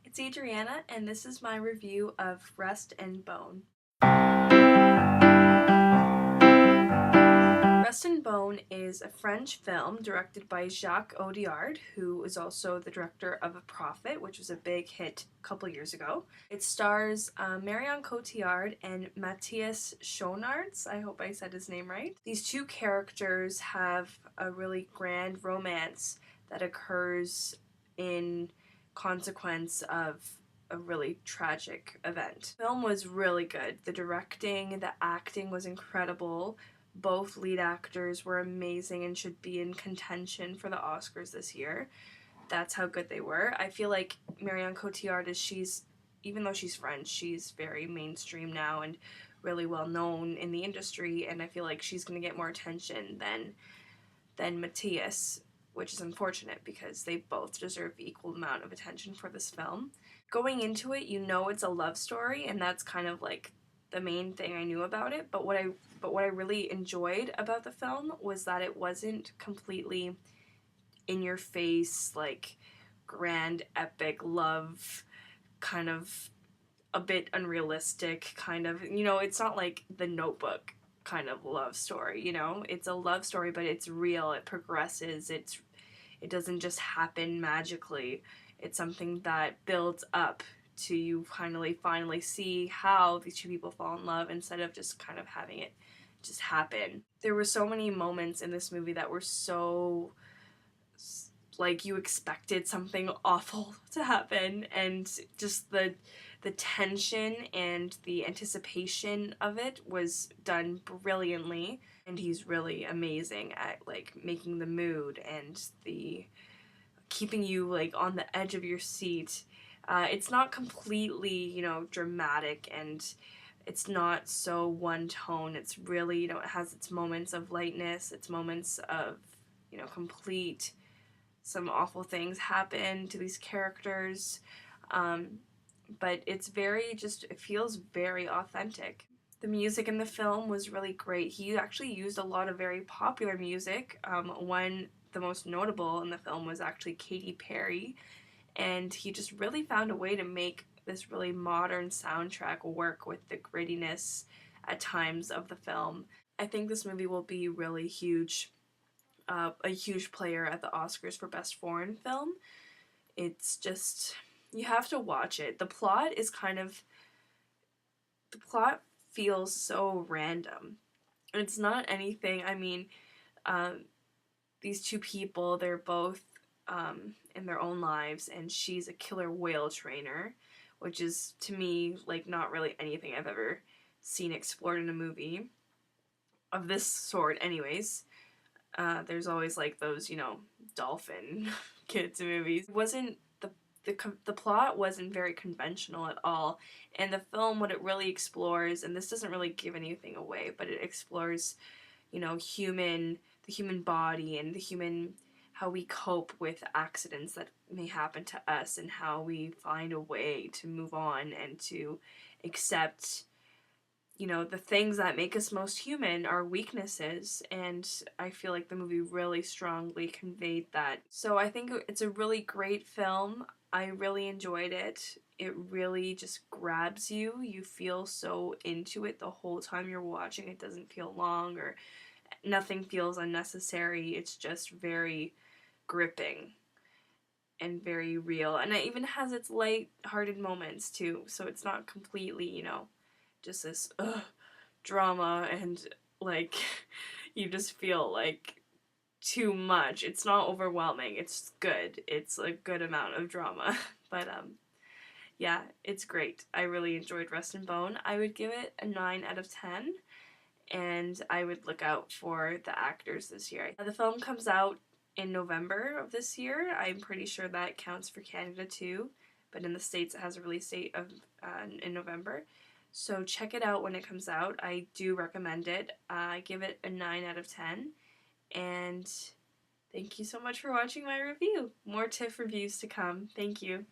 it's Adriana, and this is my review of Rust and Bone. Rust and Bone is a French film directed by Jacques Audiard, who is also the director of A Prophet, which was a big hit a couple years ago. It stars Marion Cotillard and Matthias Schoenaerts. I hope I said his name right. These two characters have a really grand romance that occurs in consequence of a really tragic event. The film was really good. The directing, the acting was incredible. Both lead actors were amazing and should be in contention for the Oscars this year. That's how good they were. I feel like Marion Cotillard even though she's French, she's very mainstream now and really well known in the industry, and I feel like she's going to get more attention than Matthias, which is unfortunate because they both deserve equal amount of attention for this film. Going into it, you know it's a love story, and that's kind of like the main thing I knew about it, but what I really enjoyed about the film was that it wasn't completely in your face, like grand epic love, kind of a bit unrealistic, kind of, it's not like The Notebook kind of love story, it's a love story, but it's real, it progresses, it doesn't just happen magically. It's something that builds up to you finally see how these two people fall in love instead of just kind of having it just happen. There were so many moments in this movie that were so, like, you expected something awful to happen, and just the tension and the anticipation of it was done brilliantly, and he's really amazing at, like, making the mood and the keeping you, like, on the edge of your seat. It's not completely, dramatic, and it's not so one tone. It's really, it has its moments of lightness, its moments of, complete, some awful things happen to these characters, but it's it feels very authentic. The music in the film was really great. He actually used a lot of very popular music. The most notable in the film was actually Katy Perry, and he just really found a way to make this really modern soundtrack work with the grittiness at times of the film. I think this movie will be really huge, a huge player at the Oscars for Best Foreign Film. It's just, you have to watch it. The plot feels so random. It's not anything, these two people, they're both in their own lives, and she's a killer whale trainer, which is, to me, like, not really anything I've ever seen explored in a movie of this sort anyways. There's always, like, those, dolphin kids movies. It wasn't, the plot wasn't very conventional at all, and the film, what it really explores, and this doesn't really give anything away, but it explores, the human body and how we cope with accidents that may happen to us, and how we find a way to move on and to accept, the things that make us most human, our weaknesses, and I feel like the movie really strongly conveyed that. So I think it's a really great film. I really enjoyed it. It really just grabs you. You feel so into it the whole time you're watching. It doesn't feel long, or nothing feels unnecessary. It's just very gripping and very real. And it even has its light-hearted moments too. So it's not completely, just this drama and, like, you just feel like too much. It's not overwhelming. It's good. It's a good amount of drama. But yeah, it's great. I really enjoyed Rust and Bone. I would give it a 9 out of 10, and I would look out for the actors this year. The film comes out in November of this year. I'm pretty sure that counts for Canada too, but in the States it has a release date of in November. So check it out when it comes out. I do recommend it. I give it a 9 out of 10. And thank you so much for watching my review. More Tiff reviews to come. Thank you.